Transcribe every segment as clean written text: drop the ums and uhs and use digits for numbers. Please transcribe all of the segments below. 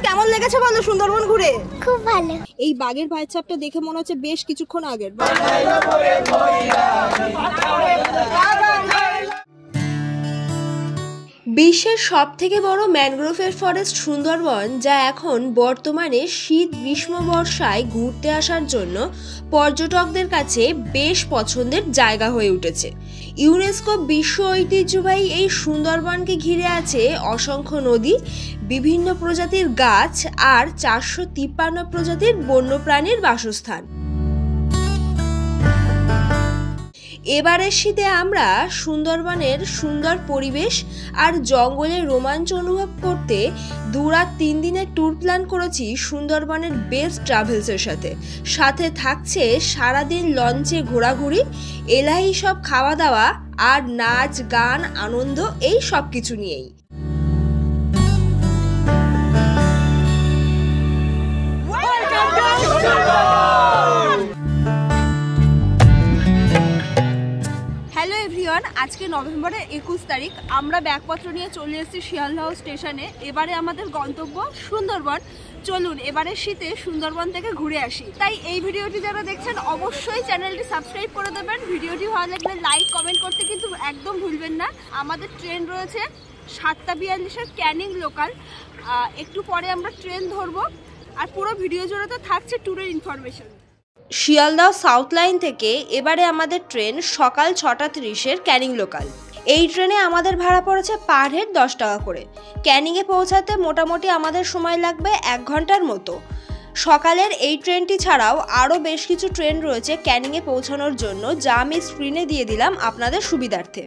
কেমন লেগেছে বলো সুন্দরবন ঘুরে? খুব ভালো। এই বাঘের ভাইয়ের ছাপটা দেখে মনে হচ্ছে বেশ কিছুক্ষণ আগের। বিশ্বের সবথেকে বড় ম্যানগ্রোভের ফরেস্ট সুন্দরবন, যা এখন বর্তমানে শীত গ্রীষ্ম বর্ষায় ঘুরতে আসার জন্য পর্যটকদের কাছে বেশ পছন্দের জায়গা হয়ে উঠেছে। ইউনেস্কো বিশ্ব ঐতিহ্যবাহী এই সুন্দরবনকে ঘিরে আছে অসংখ্য নদী, বিভিন্ন প্রজাতির গাছ আর 453 প্রজাতির বন্যপ্রাণীর বাসস্থান। এবারের শীতে আমরা সুন্দরবনের সুন্দর পরিবেশ আর জঙ্গলের রোমাঞ্চ অনুভব করতে 2 রাত 3 দিনের ট্যুর প্ল্যান করেছি সুন্দরবনের বেস্ট ট্রাভেলসের সাথে। সাথে থাকছে সারাদিন লঞ্চে ঘোরাঘুরি, এলাহি সব খাওয়া দাওয়া আর নাচ গান আনন্দ, এই সব কিছু নিয়েই। হ্যালো এভরিওয়ান, আজকে নভেম্বরের 21 তারিখ। আমরা ব্যাগপত্র নিয়ে চলে এসেছি শিয়ালদহ স্টেশনে। এবারে আমাদের গন্তব্য সুন্দরবন। চলুন এবারে শীতে সুন্দরবন থেকে ঘুরে আসি। তাই এই ভিডিওটি যারা দেখছেন অবশ্যই চ্যানেলটি সাবস্ক্রাইব করে দেবেন। ভিডিওটি ভালো লাগলে লাইক কমেন্ট করতে কিন্তু একদম ভুলবেন না। আমাদের ট্রেন রয়েছে 7:42 ক্যানিং লোকাল। একটু পরে আমরা ট্রেন ধরবো। আর পুরো ভিডিও জুড়ে তো থাকছে ট্যুরের ইনফরমেশন। শিয়ালদহ সাউথ লাইন থেকে এবারে আমাদের ট্রেন সকাল 6:30 ক্যানিং লোকাল। এই ট্রেনে আমাদের ভাড়া পড়েছে পার হেড 10 টাকা করে। ক্যানিংয়ে পৌঁছাতে মোটামুটি আমাদের সময় লাগবে 1 ঘন্টার মতো। সকালের এই ট্রেনটি ছাড়াও আরও বেশ কিছু ট্রেন রয়েছে ক্যানিংয়ে পৌঁছানোর জন্য, যা আমি স্ক্রিনে দিয়ে দিলাম আপনাদের সুবিধার্থে।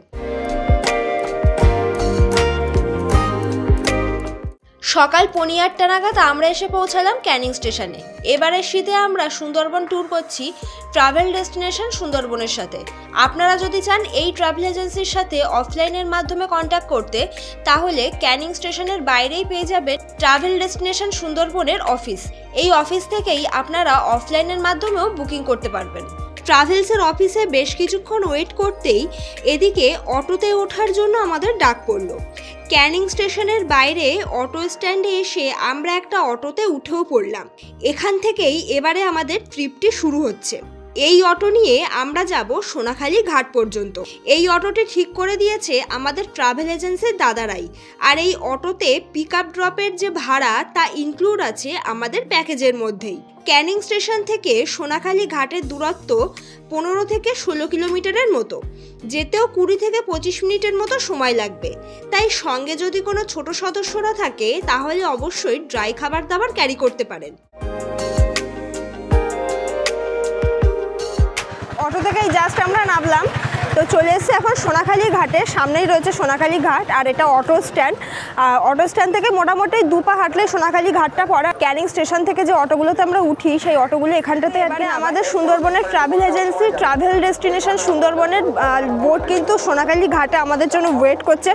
সকাল 8:15 নাগাদ আমরা এসে পৌঁছালাম ক্যানিং স্টেশনে। এবারের শীতে আমরা সুন্দরবন ট্যুর করছি ট্রাভেল ডেস্টিনেশন সুন্দরবনের সাথে। আপনারা যদি চান এই ট্রাভেল এজেন্সির সাথে অফলাইনের মাধ্যমে কন্ট্যাক্ট করতে, তাহলে ক্যানিং স্টেশনের বাইরেই পেয়ে যাবেন ট্রাভেল ডেস্টিনেশন সুন্দরবনের অফিস। এই অফিস থেকেই আপনারা অফলাইনের মাধ্যমেও বুকিং করতে পারবেন। ট্রাভেলসের অফিসে বেশ কিছুক্ষণ ওয়েট করতেই এদিকে অটোতে ওঠার জন্য আমাদের ডাক পড়লো। ক্যানিং স্টেশনের বাইরে অটো স্ট্যান্ডে এসে আমরা একটা অটোতে উঠেও পড়লাম। এখান থেকেই এবারে আমাদের ট্রিপটি শুরু হচ্ছে। এই অটো নিয়ে আমরা যাব সোনাখালী ঘাট পর্যন্ত। এই অটোটি ঠিক করে দিয়েছে আমাদের ট্রাভেল এজেন্সির দাদারাই। আর এই অটোতে পিক আপ ড্রপের যে ভাড়া তা ইনক্লুড আছে আমাদের প্যাকেজের মধ্যেই। ক্যানিং স্টেশন থেকে সোনাখালী ঘাটের দূরত্ব 15 থেকে 16 কিলোমিটারের মতো। যেতেও 20 থেকে 25 মিনিটের মতো সময় লাগবে। তাই সঙ্গে যদি কোনো ছোট সদস্যরা থাকে তাহলে অবশ্যই ড্রাই খাবার দাবার ক্যারি করতে পারেন। অটো থেকেই জাস্ট আমরা নামলাম, তো চলে এসেছি এখন সোনাখালী ঘাটে। সামনেই রয়েছে সোনাখালী ঘাট আর এটা অটো স্ট্যান্ড। অটো স্ট্যান্ড থেকে মোটামুটি 2 পা হাঁটলে সোনাখালী ঘাটটা পড়ে। ক্যানিং স্টেশন থেকে যে অটোগুলোতে আমরা উঠি সেই অটোগুলো এখানটাতে। এবারে আমাদের সুন্দরবনের ট্রাভেল এজেন্সি ট্রাভেল ডেস্টিনেশন সুন্দরবনের বোট কিন্তু সোনাখালী ঘাটে আমাদের জন্য ওয়েট করছে।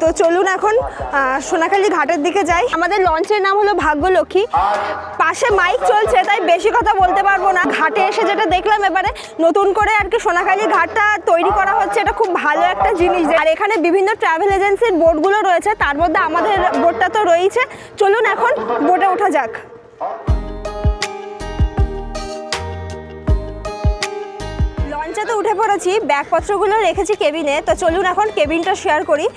তো চলুন এখন সোনাখালী ঘাটের দিকে যাই। আমাদের লঞ্চের নাম হলো ভাগ্যলক্ষ্মী। পাশে মাইক চলছে তাই বেশি কথা বলতে পারবো না। ঘাটে এসে যেটা দেখলাম, এবারে নতুন করে আর কি সোনাখালী ঘাটটা তৈরি করা হচ্ছে, এটা খুব ভালো একটা জিনিস। আর এখানে বিভিন্ন ট্রাভেল এজেন্সির বোটগুলো রয়েছে, তার মধ্যে আমাদের বোটটা তো রয়েছে। চলুন এখন বোটে ওঠা যাক। লঞ্চে তো উঠে পড়েছি, ব্যাগপত্রগুলো রেখেছি কেবিনে। তো চলুন এখন কেবিনটা শেয়ার করি।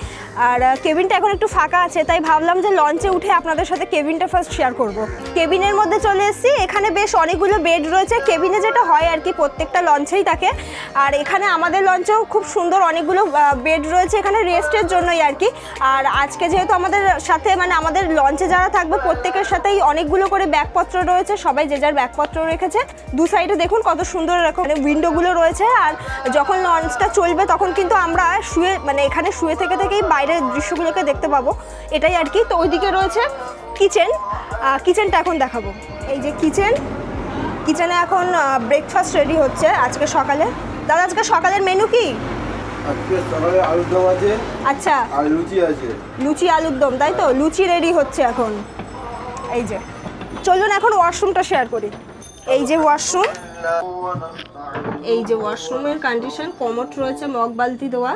আর কেবিনটা এখন একটু ফাঁকা আছে, তাই ভাবলাম যে লঞ্চে উঠে আপনাদের সাথে কেবিনটা ফার্স্ট শেয়ার করব। কেবিনের মধ্যে চলে এসেছি। এখানে বেশ অনেকগুলো বেড রয়েছে। কেবিনে যেটা হয় আর কি প্রত্যেকটা লঞ্চেই থাকে। আর এখানে আমাদের লঞ্চেও খুব সুন্দর অনেকগুলো বেড রয়েছে এখানে রেস্টের জন্যই আর কি। আর আজকে যেহেতু আমাদের সাথে মানে আমাদের লঞ্চে যারা থাকবে প্রত্যেকের সাথেই অনেকগুলো করে ব্যাগপত্র রয়েছে, সবাই যে যার ব্যাগপত্র রেখেছে। দু সাইডে দেখুন কত সুন্দর এরকম উইন্ডোগুলো রয়েছে। আর যখন লঞ্চটা চলবে তখন কিন্তু আমরা শুয়ে মানে এখানে শুয়ে থেকেই বাইরের দৃশ্যগুলোকে দেখতে পাবো, এটাই আর কি। তো ওইদিকে রয়েছে কিচেন। কিচেনটা এখন দেখাবো। এই যে কিচেনে এখন ব্রেকফাস্ট রেডি হচ্ছে আজকে সকালে। দাদা আজকে সকালের মেনু কি? আজকে সকালে আলুর দম আছে। আচ্ছা, আর লুচি আছে। লুচি আলুর দম, তাই তো? লুচি রেডি হচ্ছে এখন। এই যে চলুন এখন ওয়াশরুমটা শেয়ার করি। এই যে ওয়াশরুম, এই যে ওয়াশরুমের কন্ডিশন, কমোড রয়েছে, মগ বালতি দেওয়া।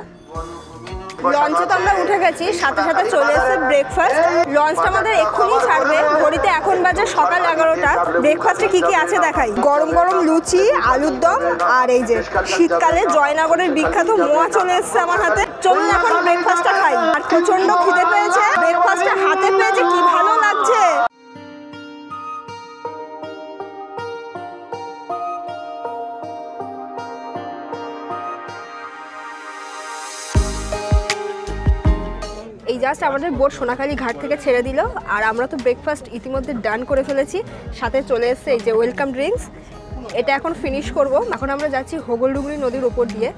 লঞ্চে তো আমরা উঠে গেছি, সাথে সাথে চলে এসেছে ব্রেকফাস্ট। লঞ্চটা আমাদের এক্ষুনি ছাড়বে, ঘড়িতে এখন বাজে সকাল 11টা। ব্রেকফাস্টে কি কি আছে দেখাই। গরম গরম লুচি, আলুর দম, আর এই যে শীতকালে জয়নগরের বিখ্যাত মোয়া চলে এসছে আমার হাতে। চলুন এখন ব্রেকফাস্টটা খাই। আর প্রচন্ড খিদে পেয়েছে, ব্রেকফাস্টটা হাতে পেয়েছে কি ভালো লাগছে। এই জাস্ট আমাদের বোট সোনাখালী ঘাট থেকে ছেড়ে দিল, আর আমরা তো ব্রেকফাস্ট ইতিমধ্যে ডান করে ফেলেছি। সাথে চলে এসছে এই যে ওয়েলকাম ড্রিঙ্কস, এটা এখন ফিনিশ করব। এখন আমরা যাচ্ছি হোগলডুগরি নদীর ওপর দিয়ে।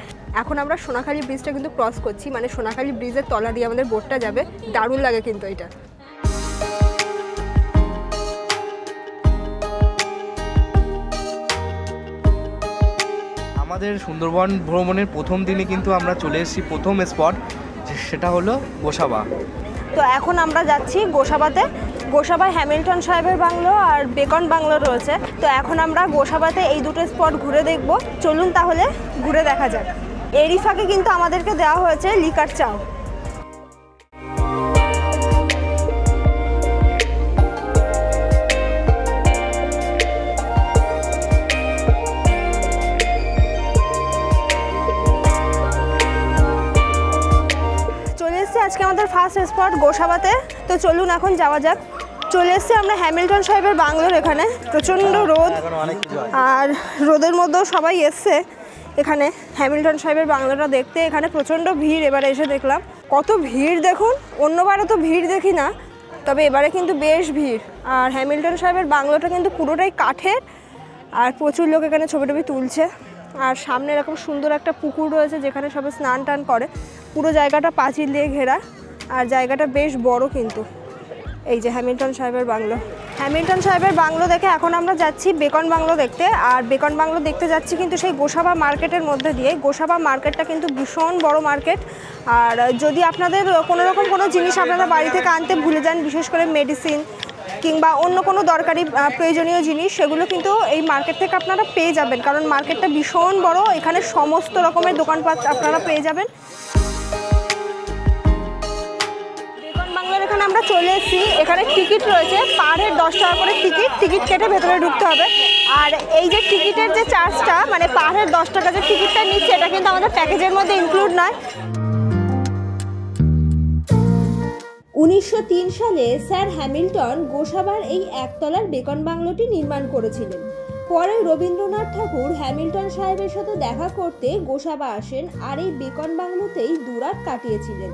এখন আমরা সোনাখালী ব্রিজটা কিন্তু ক্রস করছি, মানে সোনাখালী ব্রিজের তলা দিয়ে আমাদের বোটটা যাবে। দারুণ লাগে কিন্তু এটা। আমাদের সুন্দরবন ভ্রমণের প্রথম দিনে কিন্তু আমরা চলে এসেছি প্রথম স্পট, সেটা হলো গোসাবা। তো এখন আমরা যাচ্ছি গোসাবাতে। গোসাবায় হ্যামিল্টন সাহেবের বাংলো আর বেকন বাংলো রয়েছে। তো এখন আমরা গোসাবাতে এই দুটো স্পট ঘুরে দেখব। চলুন তাহলে ঘুরে দেখা যাক। এরই ফাঁকে কিন্তু আমাদেরকে দেওয়া হয়েছে লিকার চাও। আজকে আমাদের ফার্স্ট স্পট গোসাবাতে। তো চলুন এখন যাওয়া যাক। চলে এসেছি আমরা হ্যামিল্টন সাহেবের বাংলোর এখানে। প্রচণ্ড রোদ, আর রোদের মধ্যেও সবাই এসছে এখানে হ্যামিল্টন সাহেবের বাংলোটা দেখতে। এখানে প্রচণ্ড ভিড়, এবারে এসে দেখলাম কত ভিড় দেখুন। অন্যবারও তো ভিড় দেখি না, তবে এবারে কিন্তু বেশ ভিড়। আর হ্যামিল্টন সাহেবের বাংলোটা কিন্তু পুরোটাই কাঠের, আর প্রচুর লোক এখানে ছবি টবি তুলছে। আর সামনে এরকম সুন্দর একটা পুকুর রয়েছে যেখানে সবাই স্নান টান করে। পুরো জায়গাটা পাঁচিল দিয়ে ঘেরা, আর জায়গাটা বেশ বড় কিন্তু। এই যে হ্যামিল্টন সাহেবের বাংলো। হ্যামিল্টন সাহেবের বাংলো দেখে এখন আমরা যাচ্ছি বেকন বাংলো দেখতে। আর বেকন বাংলো দেখতে যাচ্ছি কিন্তু সেই গোসাবা মার্কেটের মধ্যে দিয়ে। গোসাবা মার্কেটটা কিন্তু ভীষণ বড় মার্কেট। আর যদি আপনাদের কোনোরকম কোনো জিনিস আপনারা বাড়ি থেকে আনতে ভুলে যান, বিশেষ করে মেডিসিন কিংবা অন্য কোনো দরকারি প্রয়োজনীয় জিনিস, সেগুলো কিন্তু এই মার্কেট থেকে আপনারা পেয়ে যাবেন, কারণ মার্কেটটা ভীষণ বড়। এখানে সমস্ত রকমের দোকানপাট আপনারা পেয়ে যাবেন। বেকন বাংলোর এখানে আমরা চলে এসেছি। এখানে টিকিট রয়েছে, পার হেড 10 টাকা করে টিকিট কেটে ভেতরে ঢুকতে হবে। আর এই যে টিকিটের যে চার্জটা, মানে পার হেড 10 টাকা যে টিকিটটা নিচ্ছে, এটা কিন্তু আমাদের প্যাকেজের মধ্যে ইনক্লুড নয়। 1903 সালে স্যার হ্যামিল্টন গোসাবার এই একতলার বেকন বাংলোটি নির্মাণ করেছিলেন। পরে রবীন্দ্রনাথ ঠাকুর হ্যামিল্টন সাহেবের সাথে দেখা করতে গোসাবা আসেন, আর এই বেকন বাংলোতেই দুরাত কাটিয়েছিলেন।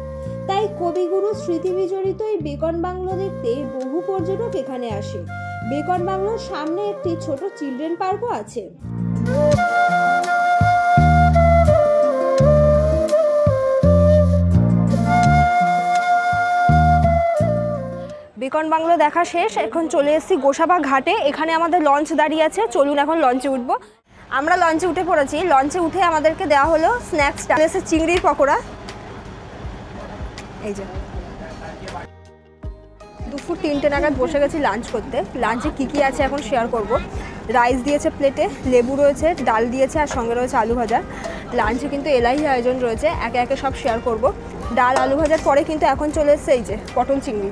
তাই কবিগুরু স্মৃতি বিজড়িত এই বেকন বাংলো দেখতে বহু পর্যটক এখানে আসে। বেকন বাংলোর সামনে একটি ছোট চিলড্রেন পার্কও আছে। বেকন বাংলো দেখা শেষ। এখন চলে এসেছি গোসাবা ঘাটে। এখানে আমাদের লঞ্চ দাঁড়িয়ে আছে। চলুন এখন লঞ্চে উঠবো। আমরা লঞ্চে উঠে পড়েছি। লঞ্চে উঠে আমাদেরকে দেওয়া হলো স্ন্যাক্সটা, এসে চিংড়ির পকোড়া। এই যে দুপুর 3টে নাগাদ বসে গেছি লাঞ্চ করতে। লাঞ্চে কী কী আছে এখন শেয়ার করব। রাইস দিয়েছে প্লেটে, লেবু রয়েছে, ডাল দিয়েছে, আর সঙ্গে রয়েছে আলু ভাজা। লাঞ্চে কিন্তু এলাহি আয়োজন রয়েছে, একে একে সব শেয়ার করব। ডাল আলু ভাজার পরে কিন্তু এখন চলে এসছে এই যে পটল চিংড়ি।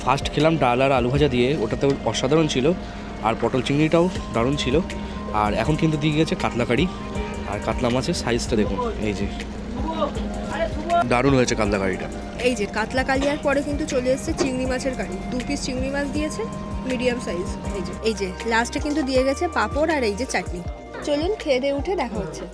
ফার্স্ট খেলাম ডাল আর আলু ভাজা দিয়ে, ওটাতে অসাধারণ ছিল। আর পটল চিংড়িটাও দারুণ ছিল। আর এখন কিন্তু দিয়ে গেছে কাতলা কারি, আর কাতলা মাছের সাইজটা দেখুন, এই যে দারুণ হয়েছে কাতলা কারিটা। এই যে কাতলা কালিয়ার পরে কিন্তু চলে এসছে চিংড়ি মাছের কারি। 2 পিস চিংড়ি মাছ দিয়েছে, মিডিয়াম সাইজ। এই যে লাস্টে কিন্তু দিয়ে গেছে পাঁপড় আর এই যে চাটনি। চলুন খেয়ে দিয়ে উঠে দেখা হচ্ছে।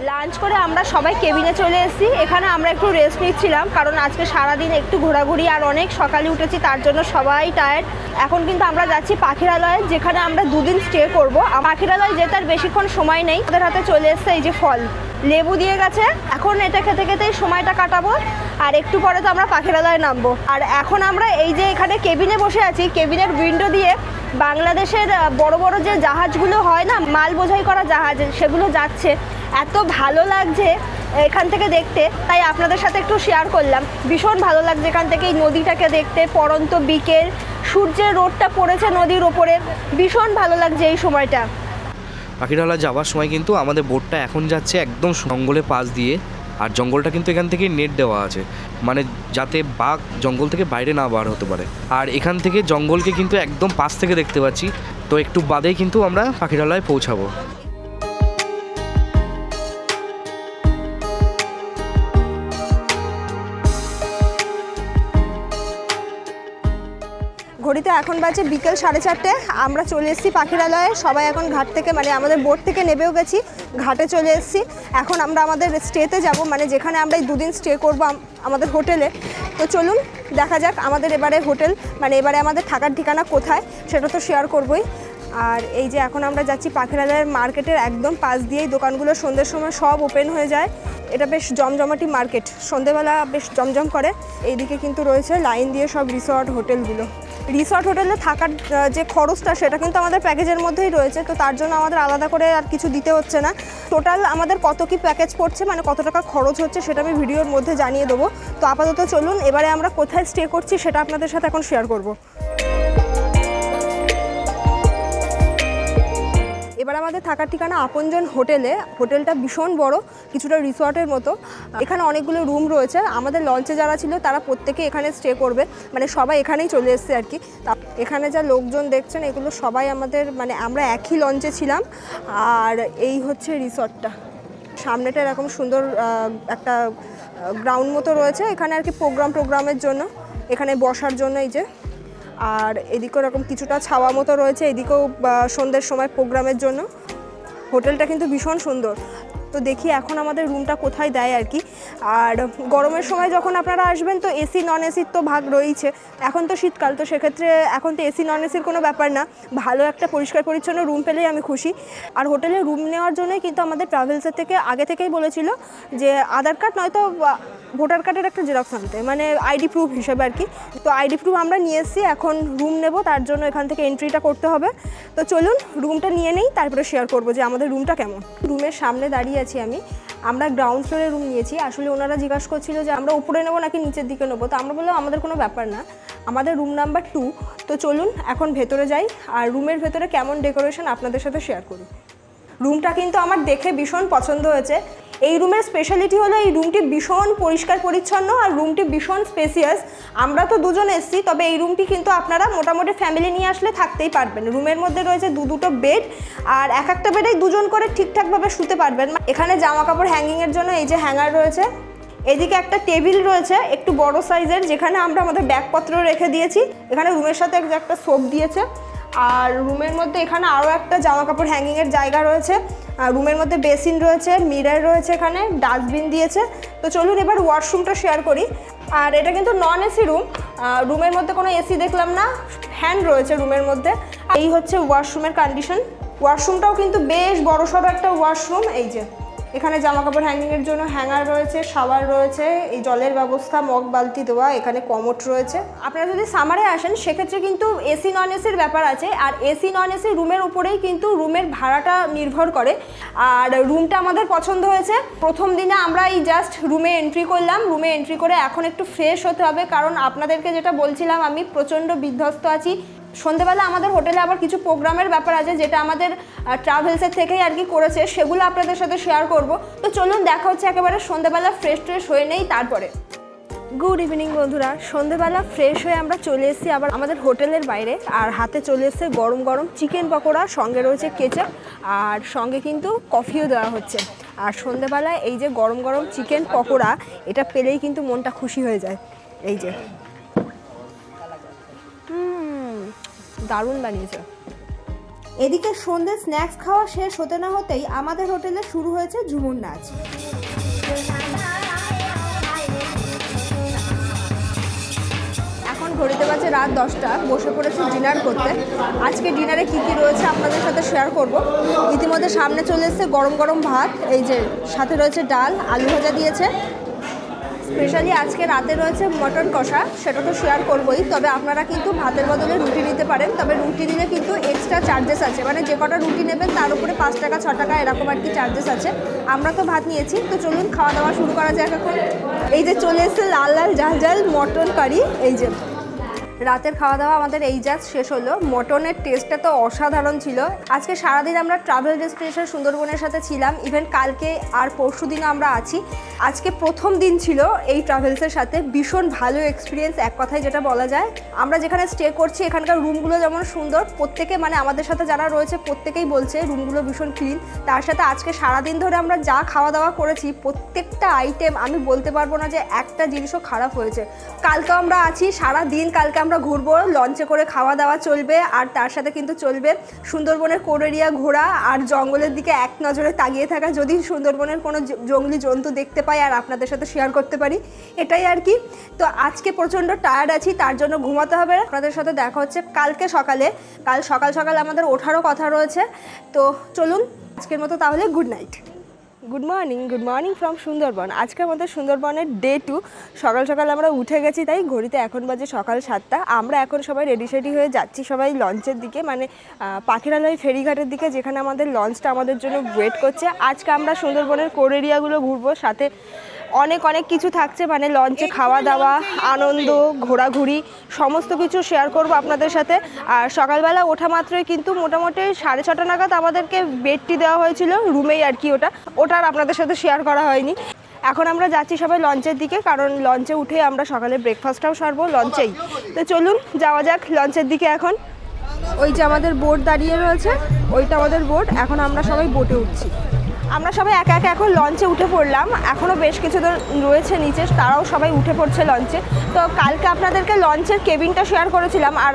লাঞ্চ করে আমরা সবাই কেবিনে চলে এসেছি। এখানে আমরা একটু রেস্ট নিচ্ছিলাম, কারণ আজকে সারাদিন একটু ঘোরাঘুরি আর অনেক সকালে উঠেছি, তার জন্য সবাই টায়ার্ড। এখন কিন্তু আমরা যাচ্ছি পাখিরালয়ে, যেখানে আমরা 2 দিন স্টে করবো। পাখিরালয় যেতে আর বেশিক্ষণ সময় নেই। ওদের হাতে চলে এসছে এই যে ফল, লেবু দিয়ে গেছে। এখন এটা খেতে খেতেই সময়টা কাটাবো, আর একটু পরে তো আমরা পাখিরালয়ে নামবো। আর এখন আমরা এই যে এখানে কেবিনে বসে আছি, কেবিনের উইন্ডো দিয়ে বাংলাদেশের বড় বড় যে জাহাজগুলো হয় না, মাল বোঝাই করা জাহাজ, সেগুলো যাচ্ছে। এত ভালো লাগছে এখান থেকে দেখতে, তাই আপনাদের সাথে একটু শেয়ার করলাম। ভীষণ ভালো লাগছে এখান থেকে এই নদীটাকে দেখতে। পড়ন্ত বিকেল, সূর্যের রোদটা পড়েছে নদীর ওপরে, ভীষণ ভালো লাগছে এই সময়টা। পাখিরালয় যাওয়ার সময় কিন্তু আমাদের বোটটা এখন যাচ্ছে একদম জঙ্গলের পাশ দিয়ে। আর জঙ্গলটা কিন্তু এখান থেকে নেট দেওয়া আছে, মানে যাতে বাঘ জঙ্গল থেকে বাইরে না বার হতে পারে। আর এখান থেকে জঙ্গলকে কিন্তু একদম পাশ থেকে দেখতে পাচ্ছি। তো একটু বাদেই কিন্তু আমরা পাখিরালয়ে পৌঁছাবো। ঘড়িতে এখন বাজে বিকেল 4:30। আমরা চলে এসেছি পাখিরালয়ে। সবাই এখন ঘাট থেকে, মানে আমাদের বোট থেকে নেমেও গেছি, ঘাটে চলে এসেছি। এখন আমরা আমাদের স্টেতে যাব, মানে যেখানে আমরা এই 2 দিন স্টে করব আমাদের হোটেলে। তো চলুন দেখা যাক আমাদের এবারে হোটেল, মানে এবারে আমাদের থাকার ঠিকানা কোথায় সেটা তো শেয়ার করবই। আর এই যে এখন আমরা যাচ্ছি পাখিরালয়ের মার্কেটের একদম পাশ দিয়েই। দোকানগুলো সন্ধ্যের সময় সব ওপেন হয়ে যায়। এটা বেশ জমজমাটি মার্কেট, সন্ধ্যেবেলা বেশ জমজম করে। এইদিকে কিন্তু রয়েছে লাইন দিয়ে সব রিসর্ট হোটেলগুলো। রিসর্ট হোটেলে থাকার যে খরচটা সেটা কিন্তু আমাদের প্যাকেজের মধ্যেই রয়েছে, তো তার জন্য আমাদের আলাদা করে আর কিছু দিতে হচ্ছে না। টোটাল আমাদের কত কি প্যাকেজ পড়ছে, মানে কত টাকা খরচ হচ্ছে সেটা আমি ভিডিওর মধ্যে জানিয়ে দেবো। তো আপাতত চলুন এবারে আমরা কোথায় স্টে করছি সেটা আপনাদের সাথে এখন শেয়ার করব। এবার আমাদের থাকার ঠিকানা আপনজন হোটেলে। হোটেলটা ভীষণ বড়, কিছুটা রিসর্টের মতো। এখানে অনেকগুলো রুম রয়েছে। আমাদের লঞ্চে যারা ছিল তারা প্রত্যেকে এখানে স্টে করবে, মানে সবাই এখানেই চলে এসছে আর কি। এখানে যা লোকজন দেখছেন এগুলো সবাই আমাদের, মানে আমরা একই লঞ্চে ছিলাম। আর এই হচ্ছে রিসর্টটা। সামনেটা এরকম সুন্দর একটা গ্রাউন্ড মতো রয়েছে, এখানে আর কি প্রোগ্রামের জন্য, এখানে বসার জন্য। এই যে, আর এদিকেও এরকম কিছুটা ছাওয়া মতো রয়েছে, এদিকেও সন্ধ্যের সময় প্রোগ্রামের জন্য। হোটেলটা কিন্তু ভীষণ সুন্দর। তো দেখি এখন আমাদের রুমটা কোথায় দেয় আর কি। আর গরমের সময় যখন আপনারা আসবেন তো এসি নন এসির তো ভাগ রয়েছে। এখন তো শীতকাল, তো সেক্ষেত্রে এখন তো এসি নন এসির কোনো ব্যাপার না। ভালো একটা পরিষ্কার পরিচ্ছন্ন রুম পেলেই আমি খুশি। আর হোটেলে রুম নেওয়ার জন্যই কিন্তু আমাদের ট্রাভেলসের থেকে আগে থেকেই বলেছিল যে আধার কার্ড নয়তো ভোটার কার্ডের একটা জেরক্স আনতে, মানে আইডি প্রুফ হিসেবে আর কি। তো আইডি প্রুফ আমরা নিয়ে এসেছি, এখন রুম নেব, তার জন্য এখান থেকে এন্ট্রিটা করতে হবে। তো চলুন রুমটা নিয়ে নেই, তারপরে শেয়ার করবো যে আমাদের রুমটা কেমন। রুমের সামনে দাঁড়িয়ে আছি আমি। আমরা গ্রাউন্ড ফ্লোরে রুম নিয়েছি। আসলে ওনারা জিজ্ঞাসা করছিল যে আমরা উপরে নেবো নাকি নিচের দিকে নেবো, তো আমরা বললাম আমাদের কোনো ব্যাপার না, আমাদের রুম নাম্বার 2। তো চলুন এখন ভেতরে যাই, আর রুমের ভেতরে কেমন ডেকোরেশন আপনাদের সাথে শেয়ার করি। রুমটা কিন্তু আমার দেখে ভীষণ পছন্দ হয়েছে। এই রুমের স্পেশালিটি হলো এই রুমটি ভীষণ পরিষ্কার পরিচ্ছন্ন, আর রুমটি ভীষণ স্পেসিয়াস। আমরা তো দুজন এসেছি, তবে এই রুমটি কিন্তু আপনারা মোটামুটি ফ্যামিলি নিয়ে আসলে থাকতেই পারবেন। রুমের মধ্যে রয়েছে দুটো বেড, আর একটা বেডেই দুজন করে ঠিকঠাকভাবে শুতে পারবেন। এখানে জামা কাপড় হ্যাঙ্গিংয়ের জন্য এই যে হ্যাঙ্গার রয়েছে। এদিকে একটা টেবিল রয়েছে একটু বড় সাইজের, যেখানে আমরা আমাদের ব্যাগপত্র রেখে দিয়েছি। এখানে রুমের সাথে একটা সোপ দিয়েছে। আর রুমের মধ্যে এখানে আরও একটা জামা কাপড় হ্যাঙ্গিংয়ের জায়গা রয়েছে। রুমের মধ্যে বেসিন রয়েছে, মিরর রয়েছে, এখানে ডাস্টবিন দিয়েছে। তো চলুন এবার ওয়াশরুমটা শেয়ার করি। আর এটা কিন্তু নন এসি রুম, রুমের মধ্যে কোনো এসি দেখলাম না, ফ্যান রয়েছে রুমের মধ্যে। এই হচ্ছে ওয়াশরুমের কন্ডিশন। ওয়াশরুমটাও কিন্তু বেশ বড়সড় একটা ওয়াশরুম। এই যে এখানে জামা কাপড় হ্যাঙ্গিংয়ের জন্য হ্যাঙ্গার রয়েছে, শাওয়ার রয়েছে, এই জলের ব্যবস্থা, মগ বালতি দেওয়া, এখানে কমোড রয়েছে। আপনারা যদি সামারে আসেন সেক্ষেত্রে কিন্তু এসি নন এসির ব্যাপার আছে। আর এসি নন এসি রুমের উপরেই কিন্তু রুমের ভাড়াটা নির্ভর করে। আর রুমটা আমাদের পছন্দ হয়েছে। প্রথম দিনে আমরা এই জাস্ট রুমে এন্ট্রি করলাম। রুমে এন্ট্রি করে এখন একটু ফ্রেশ হতে হবে, কারণ আপনাদেরকে যেটা বলছিলাম আমি প্রচণ্ড বিধ্বস্ত আছি। সন্ধ্যেবেলা আমাদের হোটেলে আবার কিছু প্রোগ্রামের ব্যাপার আছে, যেটা আমাদের ট্রাভেলসের থেকেই আর কি করেছে, সেগুলো আপনাদের সাথে শেয়ার করব। তো চলুন দেখা হচ্ছে একেবারে সন্ধ্যেবেলা ফ্রেশ হয়ে নেই তারপরে। গুড ইভিনিং বন্ধুরা, সন্ধ্যেবেলা ফ্রেশ হয়ে আমরা চলে এসেছি আবার আমাদের হোটেলের বাইরে। আর হাতে চলে এসেছে গরম গরম চিকেন পকোড়া, সঙ্গে রয়েছে কেচাপ, আর সঙ্গে কিন্তু কফিও দেওয়া হচ্ছে। আর সন্ধ্যেবেলায় এই যে গরম গরম চিকেন পকোড়া, এটা পেলেই কিন্তু মনটা খুশি হয়ে যায়। এই যে দারুণ বানিয়েছে। এদিকে সন্ধ্যে স্ন্যাক্স খাওয়া শেষ হতে না হতেই আমাদের হোটেলে শুরু হয়েছে ঝুমুর নাচ। এখন ঘড়িতে বাজে রাত 10টা, বসে পড়েছি ডিনার করতে। আজকে ডিনারে কি কি রয়েছে আপনাদের সাথে শেয়ার করব। ইতিমধ্যে সামনে চলে এসেছে গরম গরম ভাত, এই যে সাথে রয়েছে ডাল, আলু ভাজা দিয়েছে। স্পেশালি আজকে রাতে রয়েছে মটন কষা, সেটা তো শেয়ার করবই। তবে আপনারা কিন্তু ভাতের বদলে রুটি নিতে পারেন, তবে রুটি দিলে কিন্তু এক্সট্রা চার্জেস আছে, মানে যে কটা রুটি নেবেন তার উপরে 5 টাকা 6 টাকা এরকম আর কি চার্জেস আছে। আমরা তো ভাত নিয়েছি। তো চলুন খাওয়া দাওয়া শুরু করা যাক এখন। এই যে চলে এসেছে লাল লাল ঝাল ঝাল মটন কারি, এই যে রাতের খাওয়া দাওয়া আমাদের এই জাস্ট শেষ হলো। মটনের টেস্টটা তো অসাধারণ ছিল। আজকে সারাদিন আমরা ট্রাভেল ডেস্টিনেশন সুন্দরবনের সাথে ছিলাম, ইভেন কালকে আর পরশু দিনও আমরা আছি। আজকে প্রথম দিন ছিল এই ট্রাভেলসের সাথে, ভীষণ ভালো এক্সপিরিয়েন্স এক কথায় যেটা বলা যায়। আমরা যেখানে স্টে করছি এখানকার রুমগুলো যেমন সুন্দর, প্রত্যেকে মানে আমাদের সাথে যারা রয়েছে প্রত্যেকেই বলছে রুমগুলো ভীষণ ক্লিন। তার সাথে আজকে সারাদিন ধরে আমরা যা খাওয়া দাওয়া করেছি প্রত্যেকটা আইটেম আমি বলতে পারবো না যে একটা জিনিসও খারাপ হয়েছে। কালকে আমরা আছি সারা দিন, কালকে আমরা ঘুরবো, লঞ্চে করে খাওয়া দাওয়া চলবে, আর তার সাথে কিন্তু চলবে সুন্দরবনের কোর এরিয়া ঘোরা আর জঙ্গলের দিকে এক নজরে তাকিয়ে থাকা, যদি সুন্দরবনের কোনো জঙ্গলি জন্তু দেখতে পাই আর আপনাদের সাথে শেয়ার করতে পারি, এটাই আর কি। তো আজকে প্রচণ্ড টায়ার্ড আছি, তার জন্য ঘুমাতে হবে। আপনাদের সাথে দেখা হচ্ছে কালকে সকালে। কাল সকাল সকাল আমাদের ওঠারও কথা রয়েছে। তো চলুন আজকের মতো তাহলে good night. Good morning from Sundarban. আজকে আমাদের সুন্দরবনের ডে 2। সকাল সকাল আমরা উঠে গেছি, তাই ঘড়িতে এখন বাজে সকাল 7টা। আমরা এখন সবাই রেডি হয়ে যাচ্ছি সবাই লঞ্চের দিকে, মানে পাখিরালয় ফেরিঘাটের দিকে, যেখানে আমাদের লঞ্চটা আমাদের জন্য ওয়েট করছে। আজকে আমরা সুন্দরবনের কোর এরিয়াগুলো ঘুরবো, সাথে অনেক কিছু থাকছে, মানে লঞ্চে খাওয়া দাওয়া, আনন্দ, ঘোরাঘুরি সমস্ত কিছু শেয়ার করব আপনাদের সাথে। আর সকালবেলা ওঠা মাত্রই কিন্তু মোটামুটি 6:30 নাগাদ আমাদেরকে বেডটি দেওয়া হয়েছিল রুমেই আর কি, ওটা আর আপনাদের সাথে শেয়ার করা হয়নি। এখন আমরা যাচ্ছি সবাই লঞ্চের দিকে, কারণ লঞ্চে উঠে আমরা সকালে ব্রেকফাস্টটাও সারবো লঞ্চেই। তো চলুন যাওয়া যাক লঞ্চের দিকে। এখন ওই যে আমাদের বোট দাঁড়িয়ে রয়েছে, ওইটা আমাদের বোট। এখন আমরা সবাই বোটে উঠছি। আমরা সবাই একা একা এখন লঞ্চে উঠে পড়লাম। এখনও বেশ কিছুজন রয়েছে নিচে, তারাও সবাই উঠে পড়ছে লঞ্চে। তো কালকে আপনাদেরকে লঞ্চের কেবিনটা শেয়ার করেছিলাম, আর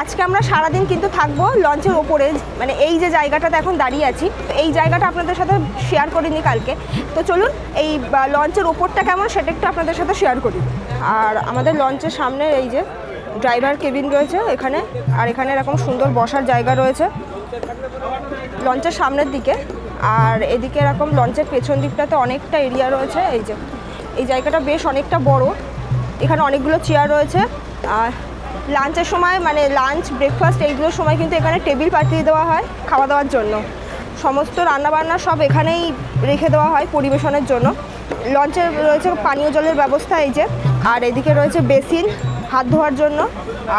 আজকে আমরা সারাদিন কিন্তু থাকবো লঞ্চের ওপরে, মানে এই যে জায়গাটাতে এখন দাঁড়িয়ে আছি, এই জায়গাটা আপনাদের সাথে শেয়ার করিনি কালকে। তো চলুন এই লঞ্চের ওপরটা কেমন সেটা একটু আপনাদের সাথে শেয়ার করি। আর আমাদের লঞ্চের সামনে এই যে ড্রাইভার কেবিন রয়েছে এখানে, আর এখানে এরকম সুন্দর বসার জায়গা রয়েছে লঞ্চের সামনের দিকে। আর এদিকে এরকম লঞ্চের পেছন দিকটাতে অনেকটা এরিয়া রয়েছে। এই যে এই জায়গাটা বেশ অনেকটা বড়, এখানে অনেকগুলো চেয়ার রয়েছে। আর লাঞ্চের সময়, মানে লাঞ্চ ব্রেকফাস্ট এইগুলোর সময় কিন্তু এখানে টেবিল পাঠিয়ে দেওয়া হয় খাওয়া দাওয়ার জন্য। সমস্ত রান্নাবান্না সব এখানেই রেখে দেওয়া হয় পরিবেশনের জন্য। লঞ্চে রয়েছে পানীয় জলের ব্যবস্থা এই যে, আর এদিকে রয়েছে বেসিন হাত ধোয়ার জন্য।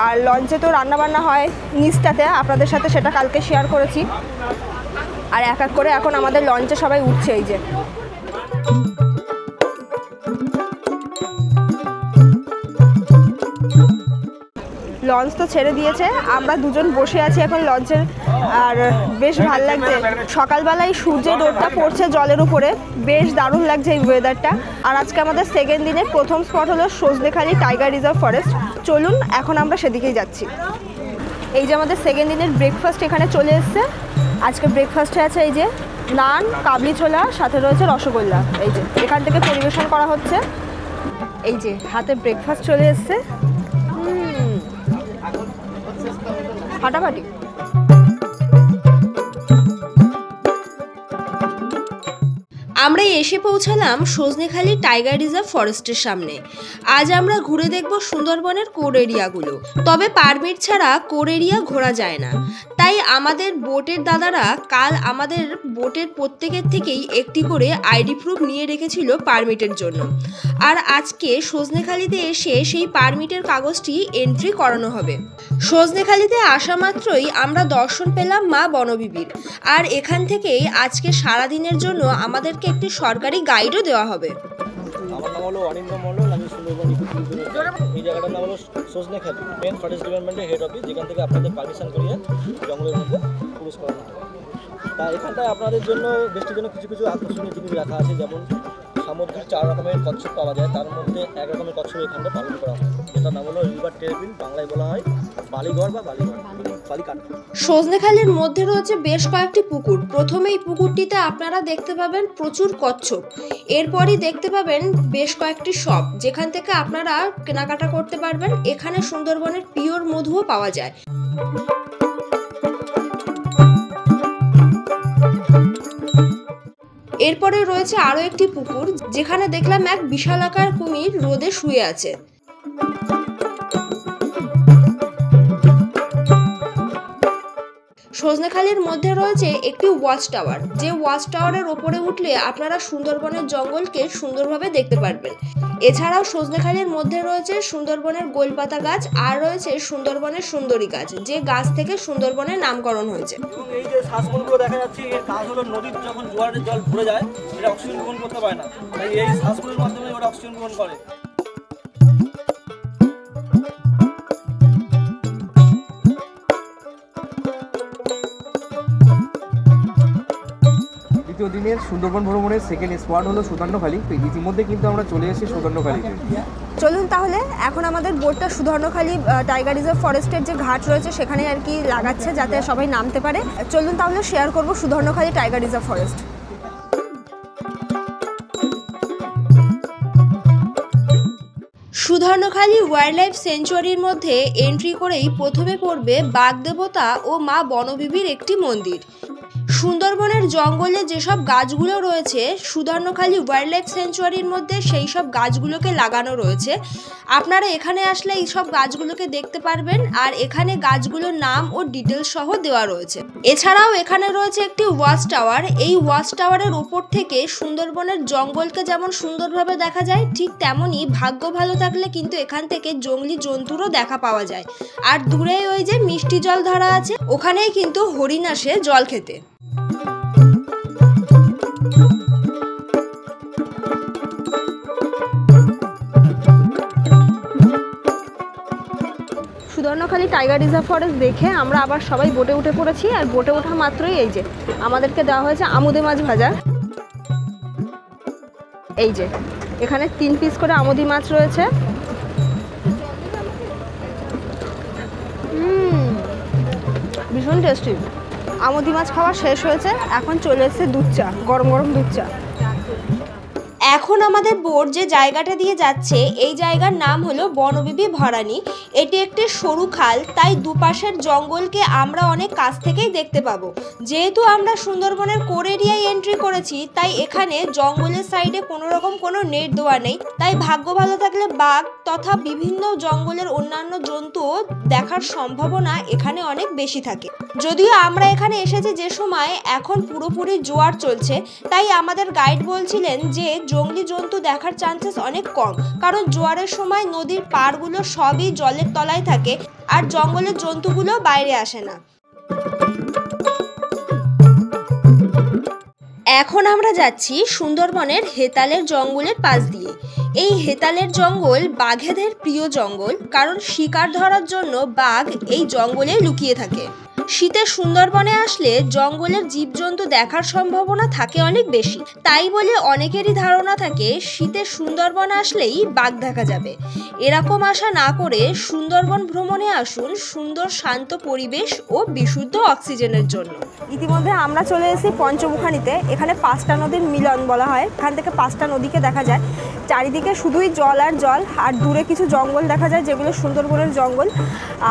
আর লঞ্চে তো রান্নাবান্না হয় নিচটাতে, আপনাদের সাথে সেটা কালকে শেয়ার করেছি। আর এক এক করে এখন আমাদের লঞ্চে সবাই উঠছে। এই যে লঞ্চ তো ছেড়ে দিয়েছে, আমরা দুজন বসে আছি এখন লঞ্চের, আর বেশ ভালো লাগছে। সকালবেলায় সূর্যের রোদটা পড়ছে জলের উপরে, বেশ দারুণ লাগছে এই ওয়েদারটা। আর আজকে আমাদের সেকেন্ড দিনের প্রথম স্পট হলো সজনেখালি টাইগার রিজার্ভ ফরেস্ট। চলুন এখন আমরা সেদিকেই যাচ্ছি। এই যে আমাদের সেকেন্ড দিনের ব্রেকফাস্ট এখানে চলে এসছে। আজকে ব্রেকফাস্টে আছে এই যে নান, কাবলি ছোলা, সাথে রয়েছে রসগোল্লা। এই যে এখান থেকে পরিবেশন করা হচ্ছে। এই যে হাতে ব্রেকফাস্ট চলে এসছে, ফাটাফাটি। আমরা এসে পৌঁছালাম সজনেখালি টাইগার রিজার্ভ ফরেস্টের সামনে। আজ আমরা ঘুরে দেখব সুন্দরবনের কোর এরিয়াগুলো। তবে পারমিট ছাড়া কোর এরিয়া ঘোরা যায় না, তাই আমাদের বোটের দাদারা কাল আমাদের বোটের প্রত্যেকের থেকেই একটি করে আইডি প্রুফ নিয়ে রেখেছিল পারমিটের জন্য। আর আজকে সজনেখালিতে এসে সেই পারমিটের কাগজটি এন্ট্রি করানো হবে। সজনেখালিতে আসা মাত্রই আমরা দর্শন পেলাম মা বনবিবির, আর এখান থেকেই আজকে সারাদিনের জন্য আমাদেরকে একটি সরকারি গাইডও দেওয়া হবে। আমার নাম হলো অনিন্দ্য মণ্ডল, আমি সুন্দরবন এই জায়গাটার নাম হলো সজনেখালি মেন ফরেস্ট ডিপার্টমেন্টের হেড অফিস, যেখান থেকে আপনাদের পারমিশন করিয়ে জঙ্গলের মধ্যে প্রবেশ করানো হবে। তা এখানটায় আপনাদের জন্য বেশটির জন্য কিছু কিছু আকর্ষণীয় জিনিস রাখা আছে, যেমন সামুদ্রিক 4 রকমের কচ্ছপ পাওয়া যায়, তার মধ্যে 1 রকমের কচ্ছপ এখানটা পালন করা হয়, যেটার নাম হলো রিভার টেরবিল, বাংলায় বলা হয় বালিঘর বা বালিকাট। সজনেখালির মধ্যে রয়েছে বেশ কয়েকটি পুকুর। প্রথমে এই পুকুরটিতে আপনারা দেখতে পাবেন প্রচুর কচ্ছপ, এরপরই দেখতে পাবেন বেশ কয়েকটি শপ, যেখান থেকে আপনারা কেনাকাটা করতে পারবেন। এখানে সুন্দরবনের পিওর মধুও পাওয়া যায়। এরপরে রয়েছে আরো একটি পুকুর, যেখানে দেখলাম এক বিশালাকার কুমির রোদে শুয়ে আছে। সজনেখালির মধ্যে রয়েছে একটি ওয়াচ টাওয়ার, যে ওয়াচ টাওয়ারের ওপরে উঠলে আপনারা সুন্দরবনের জঙ্গলকে সুন্দরভাবে দেখতে পারবেন। এছাড়াও সজনেখালির মধ্যে রয়েছে সুন্দরবনের গোলপাতা গাছ আর রয়েছে সুন্দরবনের সুন্দরী গাছ, যে গাছ থেকে সুন্দরবনের নামকরণ হয়েছে। এবং এই যে শ্বাসমূলগুলো দেখা যাচ্ছে, এর কাজ হলো নদীর যখন জোয়ারের জল ভরে যায় এটা অক্সিজেন গ্রহণ করতে পারে না, তাই এই শ্বাসমূলের মাধ্যমে ওরা অক্সিজেন গ্রহণ করে। দ্বিতীয় দিনের সুন্দরবন ভ্রমণের সেকেন্ড স্পট হলো সুধর্ণখালি। তো ইতিমধ্যে কিন্তু আমরা চলে এসেছি সুধর্ণখালিতে। চলুন তাহলে এখন আমাদের বোটটা সুধর্ণখালি টাইগার রিজার্ভ ফরেস্টের যে ঘাট রয়েছে সেখানে আর কি লাগাচ্ছে, যাতে সবাই নামতে পারে। চলুন তাহলে শেয়ার করব Sudhanyakhali tiger reserve forest. Sudhanyakhali wildlife সেঞ্চুয়ারির মধ্যে এন্ট্রি করেই প্রথমে পড়বে বাগদেবতা ও মা বনবিবির একটি মন্দির। সুন্দরবনের জঙ্গলে যেসব গাছগুলো রয়েছে সুধর্ণখালি ওয়াইল্ড লাইফ সেঞ্চুয়ারির মধ্যে সেই সব গাছগুলোকে লাগানো রয়েছে। আপনারা এখানে আসলে এই সব গাছগুলোকে দেখতে পারবেন, আর এখানে গাছগুলোর নাম ও ডিটেলস সহ দেওয়া রয়েছে। এছাড়াও এখানে রয়েছে একটি ওয়াচ টাওয়ার। এই ওয়াচ টাওয়ারের ওপর থেকে সুন্দরবনের জঙ্গলকে যেমন সুন্দরভাবে দেখা যায়, ঠিক তেমনই ভাগ্য ভালো থাকলে কিন্তু এখান থেকে জংলি জন্তুরও দেখা পাওয়া যায়। আর দূরে ওই যে মিষ্টি জল ধরা আছে, ওখানেই কিন্তু হরিণ আসে জল খেতে। সুধর্ণখালি টাইগার রিজার্ভ ফরেস্ট দেখে আমরা আবার সবাই বোটে উঠে পড়েছি। আর বোটে ওঠা মাত্রই এই যে আমাদেরকে দেওয়া হয়েছে আমুদে মাছ ভাজা। এই যে এখানে 3 পিস করে আমুদি মাছ রয়েছে। ভীষণ টেস্টি। আমুদি মাছ খাওয়া শেষ হয়েছে, এখন চলে এসেছে দুধ চা, গরম গরম দুধ চা। এখন আমাদের বোট যে জায়গাটা দিয়ে যাচ্ছে এই জায়গার নাম হলো বনবিবি ভরানী। এটি একটি সরু খাল, তাই দুপাশের জঙ্গলকে আমরা অনেক কাছ থেকেই দেখতে পাবো। যেহেতু আমরা সুন্দরবনের কোর এরিয়ায় এন্ট্রি করেছি, তাই এখানে জঙ্গলের সাইডে কোনো রকম কোনো নেট দেওয়া নেই, তাই ভাগ্য ভালো থাকলে বাঘ তথা বিভিন্ন জঙ্গলের অন্যান্য জন্তুও দেখার সম্ভাবনা এখানে অনেক বেশি থাকে। যদিও আমরা এখানে এসেছি যে সময় এখন পুরোপুরি জোয়ার চলছে, তাই আমাদের গাইড বলছিলেন যে জংলি জন্তু দেখার চান্সেস অনেক কম, কারণ জোয়ারের সময় নদীর পাড়গুলো সবই জলের তলায় থাকে আর জঙ্গলের জন্তুগুলো বাইরে আসে না। এখন আমরা যাচ্ছি সুন্দরবনের হেতালের জঙ্গলের পাশ দিয়ে। এই হেতালের জঙ্গল বাঘেদের প্রিয় জঙ্গল, কারণ শিকার ধরার জন্য বাঘ এই জঙ্গলে লুকিয়ে থাকে। শীতে সুন্দরবনে আসলে জঙ্গলের জীবজন্তু দেখার সম্ভাবনা থাকে অনেক বেশি, তাই বলে অনেকেরই ধারণা থাকে শীতে সুন্দরবন আসলেই বাঘ দেখা যাবে। এরকম আশা না করে সুন্দরবন ভ্রমণে আসুন সুন্দর শান্ত পরিবেশ ও বিশুদ্ধ অক্সিজেনের জন্য। ইতিমধ্যে আমরা চলে এসেছি পঞ্চমুখানিতে। এখানে 5টা নদীর মিলন বলা হয়। এখান থেকে 5টা নদীকে দেখা যায়। চারিদিকে শুধুই জল আর জল, আর দূরে কিছু জঙ্গল দেখা যায় যেগুলো সুন্দরবনের জঙ্গল।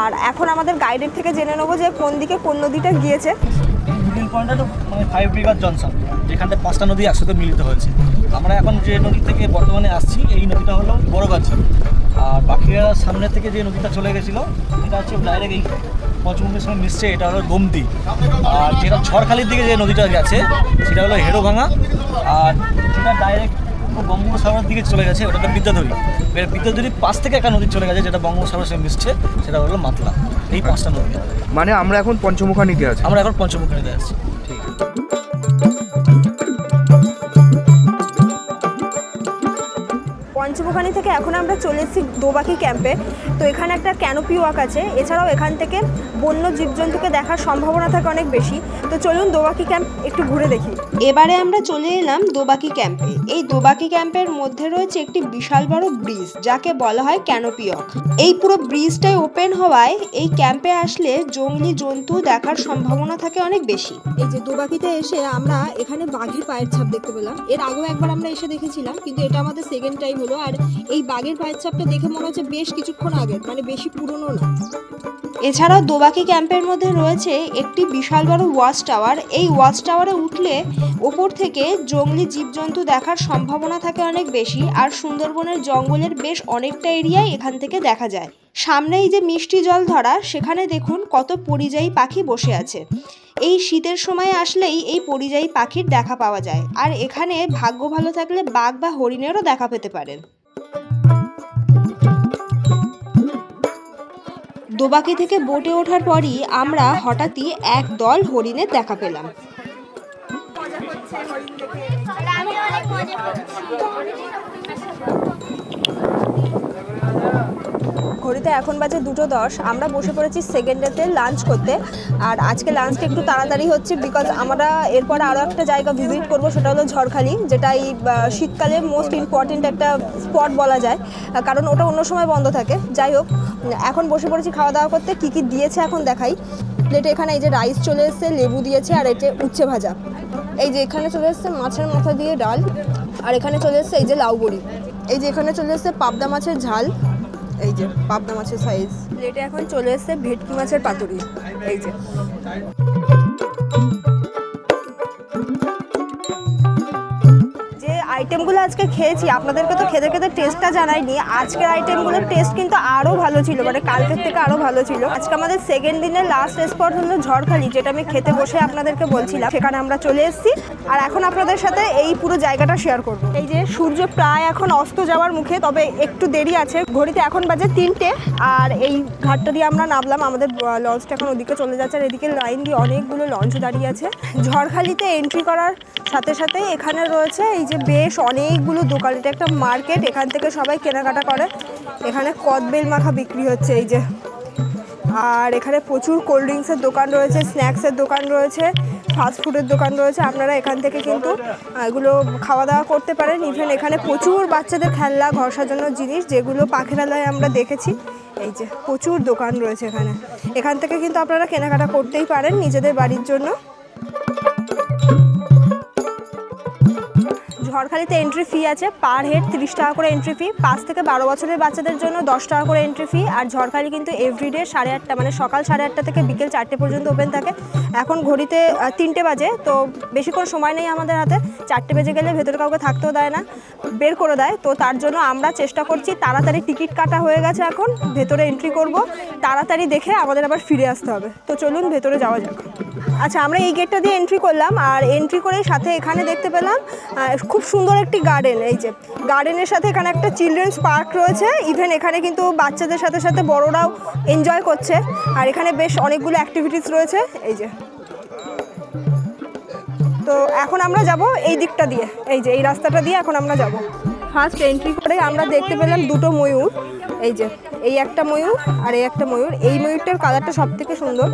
আর এখন আমাদের গাইডের থেকে জেনে নেবো যে কোন দিকে কোন নদীটা গিয়েছে। মিডিল পয়েন্টটা মানে 5 বিঘার জনসন, যেখানে 5টা নদী একসাথে মিলিত হয়েছে। আমরা এখন যে নদী থেকে বর্তমানে আসছি এই নদীটা হলো বড়গাছা, আর বাকিরা সামনে থেকে যে নদীটা চলে গেছিলো এটা হচ্ছে ডাইরেক্ট এই পঞ্চমুখীর সঙ্গে মিশছে, এটা হলো গোমতি। আর যেটা ঝড়খালির দিকে যে নদীটা গেছে সেটা হলো হেড়োভাঙা, আর যেটা ডাইরেক্ট বঙ্গোপসাগরের দিকে চলে গেছে ওটা বিদ্যাধরী। বিদ্যাধরীর পাশ থেকে একটা নদী চলে গেছে যেটা বঙ্গোপসাগরের সঙ্গে মিশছে, সেটা হলো মাতলা। এই 5টা নদী। মানে আমরা এখন পঞ্চমুখানিতে আছি। আমরা এখন পঞ্চমুখানিতে আসছি। ঠিক আছে। পঞ্চমুখানি থেকে এখন আমরা চলে এসেছি দোবাকি ক্যাম্পে। তো এখানে একটা ক্যানোপি ওয়াক আছে। এছাড়াও এখান থেকে বন্য জীবজন্তুকে দেখার সম্ভাবনা থাকে অনেক বেশি। তো চলুন দোবাকি ক্যাম্প একটু ঘুরে দেখি। এবারে আমরা চলে এলাম দোবাকি ক্যাম্পে। এই দোবাকি ক্যাম্পের মধ্যে রয়েছে একটি বিশাল বড় ব্রিজ, যাকে বলা হয় ক্যানোপি ওয়াক। এই পুরো ব্রিজটাই ওপেন হওয়ায় এই ক্যাম্পে আসলে জংলি জন্তু দেখার সম্ভাবনা থাকে অনেক বেশি। এই যে দোবাকিতে এসে আমরা এখানে বাঘের পায়ের ছাপ দেখতে পেলাম। এর আগেও একবার আমরা এসে দেখেছিলাম, কিন্তু এটা আমাদের সেকেন্ড টাইম হলো। আর এই বাঘের পায়ের ছাপটা দেখে মনে হচ্ছে বেশ কিছুক্ষণ আগের, মানে বেশি পুরনো না। এছাড়াও দোবাকি ক্যাম্পের মধ্যে রয়েছে একটি বিশাল বড় ওয়াচ টাওয়ার। এই ওয়াচ টাওয়ারে উঠলে ওপর থেকে জংলি জীবজন্তু দেখার সম্ভাবনা থাকে অনেক বেশি, আর সুন্দরবনের জঙ্গলের বেশ অনেকটা এরিয়াই এখান থেকে দেখা যায়। সামনেই যে মিষ্টি জল ধরা, সেখানে দেখুন কত পরিযায়ী পাখি বসে আছে। এই শীতের সময় আসলেই এই পরিযায়ী পাখির দেখা পাওয়া যায়, আর এখানে ভাগ্য ভালো থাকলে বাঘ বা হরিণেরও দেখা পেতে পারেন। দোবাকি থেকে বোটে ওঠার পরই আমরা হঠাৎই এক দল হরিণের দেখা পেলাম। ঘড়িতে এখন বাজে 2:10। আমরা বসে পড়েছি সেকেন্ড ডেতে লাঞ্চ করতে। আর আজকে লাঞ্চটা একটু তাড়াতাড়ি হচ্ছে বিকজ আমরা এরপর আরও একটা জায়গা ভিজিট করব, সেটা হলো ঝড়খালি, যেটা এই শীতকালে মোস্ট ইম্পর্টেন্ট একটা স্পট বলা যায়, কারণ ওটা অন্য সময় বন্ধ থাকে। যাই হোক, এখন বসে পড়েছি খাওয়া দাওয়া করতে। কী কী দিয়েছে এখন দেখাই। প্লেটে এখানে এই যে রাইস চলে এসছে, লেবু দিয়েছে, আর এটা উচ্ছে ভাজা। এই যে এখানে চলে এসছে মাছের মাথা দিয়ে ডাল, আর এখানে চলে এসছে এই যে লাউ বড়ি। এই যে এখানে চলে এসছে পাবদা মাছের ঝাল, এই যে পাবদা মাছের সাইজ। প্লেটে এখন চলে এসছে ভেটকি মাছের পাতুরি। এই যে আইটেমগুলো আজকে খেয়েছি, আপনাদেরকে তো খেতে খেতে টেস্টটা জানাইনি। আজকের আইটেমগুলোর টেস্ট কিন্তু আরও ভালো ছিল, মানে কালকের থেকে আরও ভালো ছিল। আজকে আমাদের সেকেন্ড দিনের লাস্ট স্পট হলো ঝড়খালি, যেটা আমি খেতে বসে আপনাদেরকে বলছিলাম। সেখানে আমরা চলে এসেছি, আর এখন আপনাদের সাথে এই পুরো জায়গাটা শেয়ার করব। এই যে সূর্য প্রায় এখন অস্ত যাওয়ার মুখে, তবে একটু দেরি আছে। ঘড়িতে এখন বাজে 3টে, আর এই ঘাটটা দিয়ে আমরা নামলাম। আমাদের লঞ্চটা এখন ওদিকে চলে যাচ্ছে, আর এদিকে লাইন দিয়ে অনেকগুলো লঞ্চ দাঁড়িয়ে আছে। ঝড়খালিতে এন্ট্রি করার সাথে সাথে এখানে রয়েছে এই যে বেশ অনেকগুলো দোকান। এটা একটা মার্কেট, এখান থেকে সবাই কেনাকাটা করে। এখানে কদবেল মাখা বিক্রি হচ্ছে এই যে, আর এখানে প্রচুর কোল্ড ড্রিঙ্কসের দোকান রয়েছে, স্ন্যাক্সের দোকান রয়েছে, ফাস্টফুডের দোকান রয়েছে। আপনারা এখান থেকে কিন্তু এগুলো খাওয়া দাওয়া করতে পারেন। ইভেন এখানে প্রচুর বাচ্চাদের খেলনা, ঘর সাজানোর জিনিস, যেগুলো পাখিরালয়ে আমরা দেখেছি। এই যে প্রচুর দোকান রয়েছে এখানে, এখান থেকে কিন্তু আপনারা কেনাকাটা করতেই পারেন নিজেদের বাড়ির জন্য। ঝড়খালিতে এন্ট্রি ফি আছে, পার হেড 30 টাকা করে এন্ট্রি ফি। 5 থেকে 12 বছরের বাচ্চাদের জন্য 10 টাকা করে এন্ট্রি ফি। আর ঝড়খালি কিন্তু এভরিডে 8:30, মানে সকাল 8:30 থেকে বিকেল 4টে পর্যন্ত ওপেন থাকে। এখন ঘড়িতে 3টে বাজে, তো বেশিক্ষণ সময় নেই আমাদের হাতে। 4টে বেজে গেলে ভেতরে কাউকে থাকতেও দেয় না, বের করে দেয়। তো তার জন্য আমরা চেষ্টা করছি, তাড়াতাড়ি টিকিট কাটা হয়ে গেছে, এখন ভেতরে এন্ট্রি করব। তাড়াতাড়ি দেখে আমাদের আবার ফিরে আসতে হবে। তো চলুন ভেতরে যাওয়া যাক। আচ্ছা, আমরা এই গেটটা দিয়ে এন্ট্রি করলাম, আর এন্ট্রি করে সাথে এখানে দেখতে পেলাম খুব সুন্দর একটি গার্ডেন। এই যে গার্ডেনের সাথে এখানে একটা চিলড্রেন্স পার্ক রয়েছে। ইভেন এখানে কিন্তু বাচ্চাদের সাথে সাথে বড়রাও এনজয় করছে, আর এখানে বেশ অনেকগুলো অ্যাক্টিভিটিস রয়েছে। এই যে, তো এখন আমরা যাব এই দিকটা দিয়ে, এই যে এই রাস্তাটা দিয়ে এখন আমরা যাব। ফার্স্ট এন্ট্রি করে আমরা দেখতে পেলাম দুটো ময়ূর। এই যে এই একটা ময়ূর আর এই একটা ময়ূর। এই ময়ূরটার কালারটা সব থেকে সুন্দর।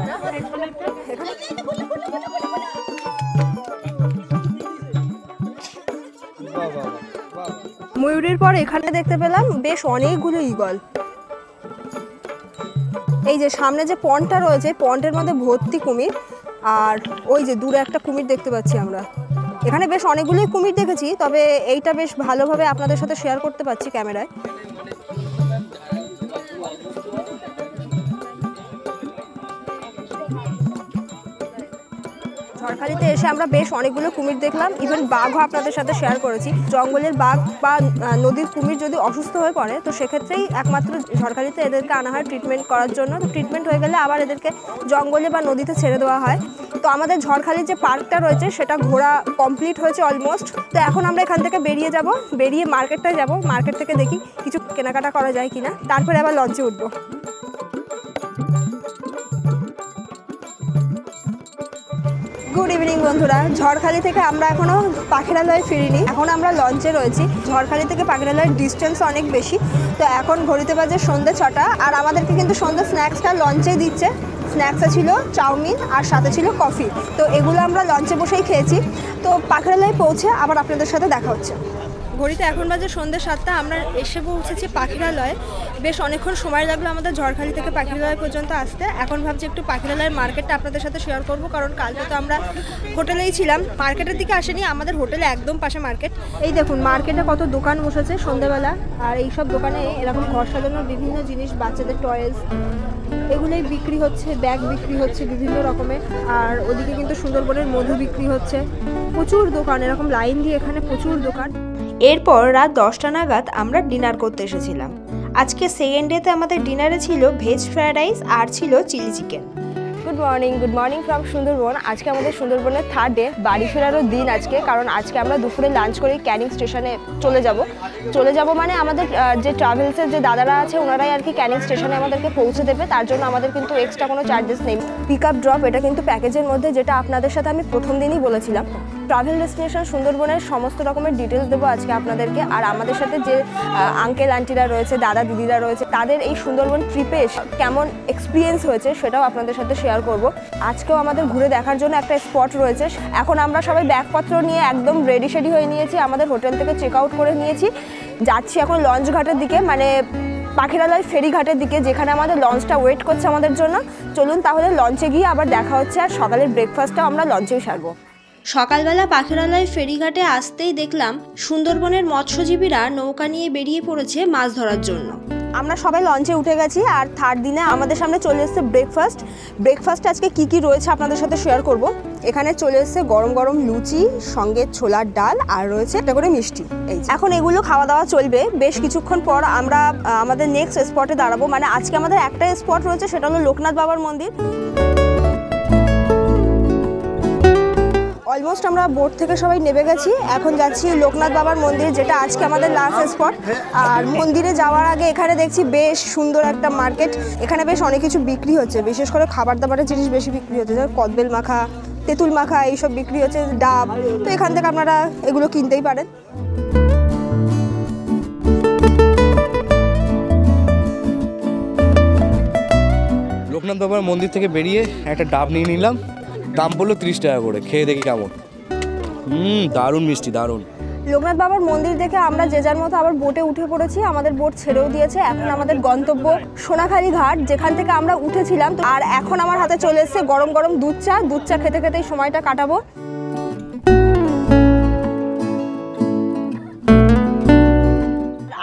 ময়ূরের পর এখানে দেখতে পেলাম বেশ অনেকগুলো ঈগল। এই যে সামনে যে পন্ডটা রয়েছে, পন্ডের মধ্যে ভর্তি কুমির, আর ওই যে দূরে একটা কুমির দেখতে পাচ্ছি আমরা। এখানে বেশ অনেকগুলোই কুমির দেখেছি, তবে এইটা বেশ ভালোভাবে আপনাদের সাথে শেয়ার করতে পারছি ক্যামেরায়। ঝড়খালিতে এসে আমরা বেশ অনেকগুলো কুমির দেখলাম, ইভেন বাঘও আপনাদের সাথে শেয়ার করেছি। জঙ্গলের বাঘ বা নদীর কুমির যদি অসুস্থ হয়ে পড়ে, তো সেক্ষেত্রেই একমাত্র ঝড়খালিতে এদেরকে আনা হয় ট্রিটমেন্ট করার জন্য। তো ট্রিটমেন্ট হয়ে গেলে আবার এদেরকে জঙ্গলে বা নদীতে ছেড়ে দেওয়া হয়। তো আমাদের ঝড়খালির যে পার্কটা রয়েছে সেটা ঘোরা কমপ্লিট হয়েছে অলমোস্ট। তো এখন আমরা এখান থেকে বেরিয়ে যাব, বেরিয়ে মার্কেটটায় যাব। মার্কেট থেকে দেখি কিছু কেনাকাটা করা যায় কিনা, তারপরে আবার লঞ্চে উঠবো। গুড ইভিনিং বন্ধুরা, ঝড়খালি থেকে আমরা এখনও পাখিরালয়ে ফিরিনি, এখন আমরা লঞ্চে রয়েছি। ঝড়খালি থেকে পাখিরালয়ের ডিস্টেন্স অনেক বেশি। তো এখন ঘড়িতে বাজে সন্ধ্যে 6টা, আর আমাদেরকে কিন্তু সন্ধ্যে স্ন্যাক্সটা লঞ্চেই দিচ্ছে। স্ন্যাক্সে ছিল চাউমিন আর সাথে ছিল কফি। তো এগুলো আমরা লঞ্চে বসেই খেয়েছি। তো পাখিরালয়ে পৌঁছে আবার আপনাদের সাথে দেখা হচ্ছে। ঘড়িতে এখন বাজে সন্ধ্যে 7টা, আমরা এসে পৌঁছেছি পাখিরালয়ে। বেশ অনেকক্ষণ সময় লাগলো আমাদের ঝড়খালি থেকে পাখিরালয় পর্যন্ত আসতে। এখন ভাবছি একটু পাখিরালয়ের মার্কেটটা আপনাদের সাথে শেয়ার করব, কারণ কালকে তো আমরা হোটেলেই ছিলাম, মার্কেটের দিকে আসেনি। আমাদের হোটেলে একদম পাশে মার্কেট। এই দেখুন মার্কেটে কত দোকান বসেছে সন্ধ্যেবেলা, আর এইসব দোকানে এরকম ঘর সাজানোর বিভিন্ন জিনিস, বাচ্চাদের টয়েস, এগুলোই বিক্রি হচ্ছে। ব্যাগ বিক্রি হচ্ছে বিভিন্ন রকমের, আর ওদিকে কিন্তু সুন্দরবনের মধু বিক্রি হচ্ছে। প্রচুর দোকান, এরকম লাইন দিয়ে এখানে প্রচুর দোকান। এরপর রাত 10টা নাগাদ আমরা ডিনার করতে এসেছিলাম। আজকে সেকেন্ড ডেতে আমাদের ডিনারে ছিল ভেজ ফ্রায়েড রাইস আর ছিল chilli chicken. Good morning from Sundarban. আজকে আমাদের সুন্দরবনের থার্ড ডে, বাড়ি ফেরারও দিন আজকে, কারণ আজকে আমরা দুপুরে লাঞ্চ করে ক্যানিং স্টেশনে চলে যাব মানে আমাদের যে ট্রাভেলসের যে দাদারা আছে ওনারাই আর কি ক্যানিং স্টেশনে আমাদেরকে পৌঁছে দেবে, তার জন্য আমাদের কিন্তু এক্সট্রা কোনো চার্জেস নেই। পিক আপ ড্রপ এটা কিন্তু প্যাকেজের মধ্যে, যেটা আপনাদের সাথে আমি প্রথম দিনই বলেছিলাম। ট্রাভেল ডেস্টিনেশন সুন্দরবনের সমস্ত রকমের ডিটেলস দেবো আজকে আপনাদেরকে, আর আমাদের সাথে যে আঙ্কেল আন্টিরা রয়েছে, দাদা দিদিরা রয়েছে, তাদের এই সুন্দরবন ট্রিপে কেমন এক্সপিরিয়েন্স হয়েছে সেটাও আপনাদের সাথে শেয়ার করব। আজকেও আমাদের ঘুরে দেখার জন্য একটা স্পট রয়েছে। এখন আমরা সবাই ব্যাগপত্র নিয়ে একদম রেডি হয়ে নিয়েছি, আমাদের হোটেল থেকে চেক আউট করে নিয়েছি, যাচ্ছি এখন লঞ্চ ঘাটের দিকে, মানে পাখিরালয় ফেরিঘাটের দিকে, যেখানে আমাদের লঞ্চটা ওয়েট করছে আমাদের জন্য। চলুন তাহলে লঞ্চে গিয়ে আবার দেখা হচ্ছে, আর সকালের ব্রেকফাস্টটাও আমরা লঞ্চেই সারবো। সকালবেলা পাখিরালয় ফেরিঘাটে আসতেই দেখলাম সুন্দরবনের মৎস্যজীবীরা নৌকা নিয়ে বেরিয়ে পড়েছে মাছ ধরার জন্য। আমরা সবাই লঞ্চে উঠে গেছি, আর থার্ড দিনে আমাদের সামনে চলে এসেছে ব্রেকফাস্ট আজকে কি কি রয়েছে আপনাদের সাথে শেয়ার করব। এখানে চলে এসেছে গরম গরম লুচি, সঙ্গে ছোলার ডাল, আর রয়েছে একটা করে মিষ্টি। এখন এগুলো খাওয়া দাওয়া চলবে। বেশ কিছুক্ষণ পর আমরা আমাদের নেক্সট স্পটে দাঁড়াবো, মানে আজকে আমাদের একটাই স্পট রয়েছে, সেটা হলো লোকনাথ বাবার মন্দির। অলমোস্ট আমরা বোট থেকে সবাই নেমে গেছি, এখন যাচ্ছি লোকনাথ বাবার মন্দির, যেটা আজকে আমাদের লাস্ট স্পট। আর মন্দিরে যাওয়ার আগে এখানে দেখছি বেশ সুন্দর একটা মার্কেট, এখানে বেশ অনেক কিছু বিক্রি হচ্ছে, বিশেষ করে খাবার দাবারের জিনিস বেশি বিক্রি হচ্ছে, যেমন কদবেল মাখা, তেঁতুল মাখা, এইসব বিক্রি হচ্ছে, ডাব। তো এখান থেকে আপনারা এগুলো কিনতেই পারেন। লোকনাথ বাবার মন্দির থেকে বেরিয়ে একটা ডাব নিয়ে নিলাম, দাম পড়লো 30 টাকা করে। খেয়ে দেখি কেমন। দারুণ মিষ্টি, দারুণ। লোকনাথ বাবার মন্দির দেখে আমরা যে যার মতো আবার বোটে উঠে পড়েছি, আমাদের বোট ছেড়েও দিয়েছে। এখন আমাদের গন্তব্য সোনাখালী ঘাট, যেখান থেকে আমরা উঠেছিলাম। আর এখন আমার হাতে চলে এসেছে গরম গরম দুধ চা খেতে খেতেই সময়টা কাটাবো।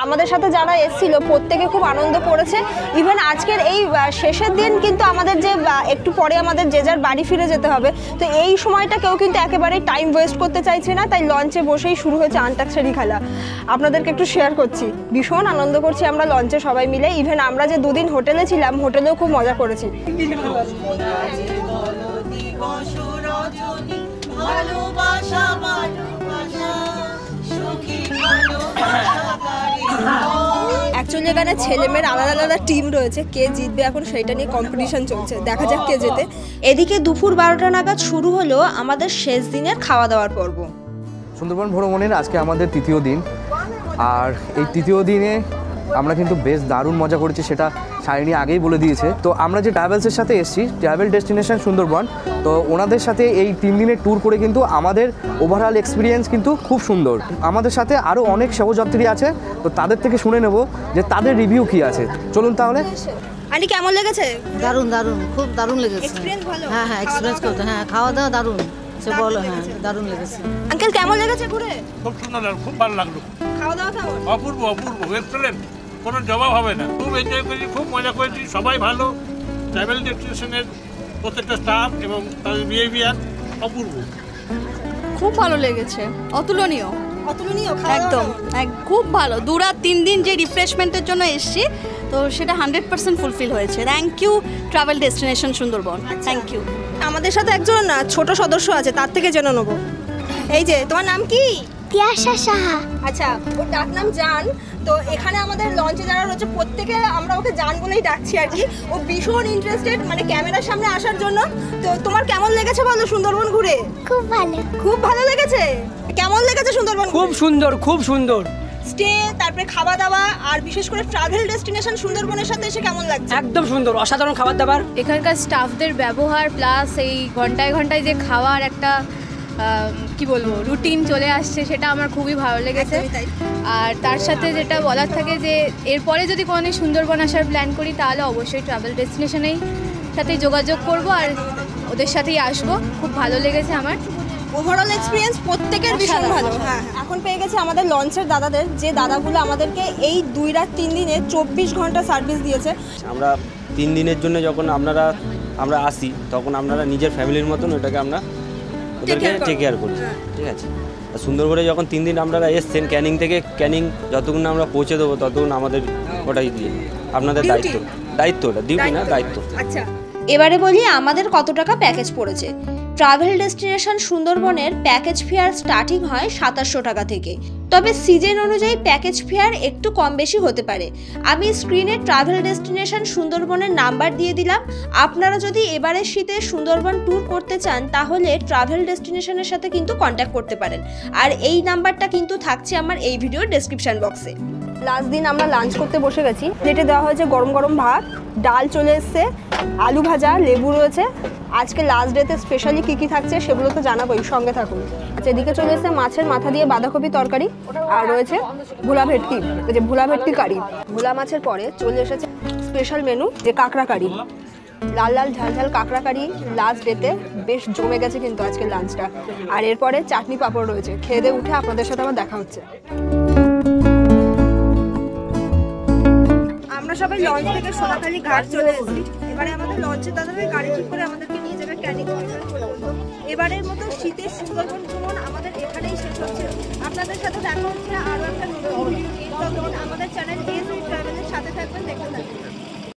আমাদের সাথে যারা এসেছিল প্রত্যেকে খুব আনন্দ করেছে। ইভেন আজকের এই শেষের দিন কিন্তু আমাদের যে একটু পরে আমাদের যে যার বাড়ি ফিরে যেতে হবে, তো এই সময়টা কেউ কিন্তু একেবারেই টাইম ওয়েস্ট করতে চাইছে না, তাই লঞ্চে বসেই শুরু হয়েছে আন্তাক্ষরী খেলা। আপনাদেরকে একটু শেয়ার করছি, ভীষণ আনন্দ করছি আমরা লঞ্চে সবাই মিলে। ইভেন আমরা যে দুদিন হোটেলে ছিলাম, হোটেলেও খুব মজা করেছি। অ্যাকচুয়ালি এখানে ছেলেমেয়ের আলাদা আলাদা টিম রয়েছে, কে জিতবে এখন সেইটা নিয়ে কম্পিটিশন চলছে, দেখা যাক কে জেতে। এদিকে দুপুর 12টা নাগাদ শুরু হলো আমাদের শেষ দিনের খাওয়া দাওয়ার পর্ব। সুন্দরবন ভ্রমণের আজকে আমাদের তৃতীয় দিন, আর এই তৃতীয় দিনে আমরা কিন্তু বেশ দারুণ মজা করেছি, সেটা শাইনি আগেই বলে দিয়েছে। তো আমরা যে ট্রাভেলসের সাথে এসেছি, ট্রাভেল ডেস্টিনেশন সুন্দরবন, তো ওনাদের সাথে এই 3 দিনের ট্যুর করে কিন্তু আমাদের ওভারঅল এক্সপিরিয়েন্স কিন্তু খুব সুন্দর। আমাদের সাথে আরও অনেক সহযাত্রী আছে, তো তাদের থেকে শুনে নেব যে তাদের রিভিউ কী আছে। চলুন তাহলে। আন্টি কেমন লেগেছে? দারুণ খুব দারুণ লেগেছে। এক্সপিরিয়েন্স ভালো? হ্যাঁ এক্সপিরিয়েন্স করতে, হ্যাঁ খাওয়া দাওয়া দারুণ, সে বলো। হ্যাঁ দারুণ লেগেছে। আঙ্কেল কেমন লেগেছে ঘুরে? খুব সুন্দর, খুব ভালো লাগলো। খাওয়া দাওয়া কেমন? অপূর্ব এক্সেলেন্ট, কোনো জবাব হবে না। খুব এনজয় করেছি, খুব মজা করেছি, সবাই ভালো। ট্রাভেল ডেস্টিনেশনের প্রত্যেকটা স্টাফ এবং তাদের বিহেভিয়ার অপূর্ব। খুব ভালো লেগেছে, অতুলনীয়। একদম খুব ভালো। 2-3 দিন যে রিফ্রেশমেন্টের জন্য এসেছি, তো সেটা 100% ফুলফিল হয়েছে। Thank you travel destination Sundarban, thank you. আমাদের সাথে একজন ছোট সদস্য আছে, তার থেকে জেনে নেব। এই যে, তোমার নাম কি? তিয়াশা সাহা। আচ্ছা, ওর ডাক নাম জান। তো এখানে আমাদের লঞ্চে যারা রয়েছে প্রত্যেকে আমরা ওকে জান বলেই ডাকছি আর কি। ও ভীষণ ইন্টারেস্টেড মানে ক্যামেরার সামনে আসার জন্য। তো তোমার কেমন লেগেছে বলো সুন্দরবন ঘুরে? খুব ভালো। খুব ভালো লেগেছে? কেমন লেগেছে সুন্দরবন? খুব সুন্দর। স্টে, তারপরে খাওয়া দাওয়া, আর বিশেষ করে ট্রাভেল ডেস্টিনেশন সুন্দরবনের সাথে এসে কেমন লাগছে? একদম সুন্দর, অসাধারণ খাবার দাবার। এখানকার স্টাফদের ব্যবহার প্লাস এই ঘন্টায় ঘন্টায় যে খাওয়ার একটা কি বলবো রুটিন চলে আসছে, সেটা আমার খুবই ভালো লেগেছে। আর তার সাথে যেটা বলার থাকে যে এরপরে যদি কোনো সুন্দরবন আসার প্ল্যান করি, তাহলে অবশ্যই ট্রাভেল ডেস্টিনেশনেই সাথেই যোগাযোগ করব আর ওদের সাথেই আসবো। খুব ভালো লেগেছে আমার। ওভারঅল এক্সপিরিয়েন্স প্রত্যেকের ভীষণ ভালো। হ্যাঁ, এখন পেয়ে গেছে আমাদের লঞ্চের দাদাদের, যে দাদাগুলো আমাদেরকে এই 2 রাত 3 দিনে 24 ঘন্টা সার্ভিস দিয়েছে। আমরা 3 দিনের জন্য যখন আমরা আসি, তখন আপনারা নিজের ফ্যামিলির মতন ওটাকে আমরা ওদেরকে টেক কেয়ার করি, ঠিক আছে। আর সুন্দরবনে যখন 3 দিন আপনারা এসছেন ক্যানিং থেকে, ক্যানিং যতক্ষণ আমরা পৌঁছে দেবো ততক্ষণ আমাদের ওটাই দিয়ে আপনাদের দায়িত্ব, ওটা ডিউটি না, দায়িত্ব। আচ্ছা, এবারে বলি আমাদের কত টাকা প্যাকেজ পড়েছে। ট্রাভেল ডেস্টিনেশন সুন্দরবনের প্যাকেজ ফেয়ার স্টার্টিং হয় 2700 টাকা থেকে, তবে সিজন অনুযায়ী প্যাকেজ ফেয়ার একটু কম বেশি হতে পারে। আমি স্ক্রিনে ট্রাভেল ডেস্টিনেশন সুন্দরবনের নাম্বার দিয়ে দিলাম। আপনারা যদি এবারের শীতে সুন্দরবন ট্যুর করতে চান তাহলে ট্রাভেল ডেস্টিনেশনের সাথে কিন্তু কন্ট্যাক্ট করতে পারেন, আর এই নাম্বারটা কিন্তু থাকছে আমার এই ভিডিওর ডেসক্রিপশন বক্সে। লাস্ট দিন আমরা লাঞ্চ করতে বসে গেছি। প্লেটে দেওয়া হয়েছে গরম গরম ভাত, ডাল চলে এসছে, আলু ভাজা, লেবু রয়েছে। আজকে লাস্ট ডেতে স্পেশালি কী কী থাকছে সেগুলো তো জানাবোই, সঙ্গে থাকুন। আচ্ছা, এদিকে চলে এসছে মাছের মাথা দিয়ে বাঁধাকপি তরকারি, আর রয়েছে ভোলা ভেটকি, যে ভোলা ভেটকি কারি। ভোলা মাছের পরে চলে এসেছে স্পেশাল মেনু, যে কাঁকড়া কারি, লাল লাল ঝাল ঝাল কাঁকড়া কারি। লাস্ট ডেতে বেশ জমে গেছে কিন্তু আজকে লাঞ্চটা। আর এরপরে চাটনি পাঁপড় রয়েছে। খেয়ে দিয়ে উঠে আপনাদের সাথে আবার দেখা হচ্ছে। আমরা সবাই লঞ্চ থেকে সোনাখালি ঘাট চলে এসেছি। এবারে আমাদের লঞ্চের দাদাভাই গাড়ি ঠিক করে আমাদেরকে নিয়ে যাবে ক্যানিং স্টেশন পর্যন্ত। এবারের মতো শীতের সুন্দরবন ভ্রমণ আমাদের এখানেই শেষ হচ্ছে। আপনাদের সাথে দেখা হচ্ছে আরও একটা নতুন ভিডিও নিয়ে। ততক্ষণ আমাদের চ্যানেল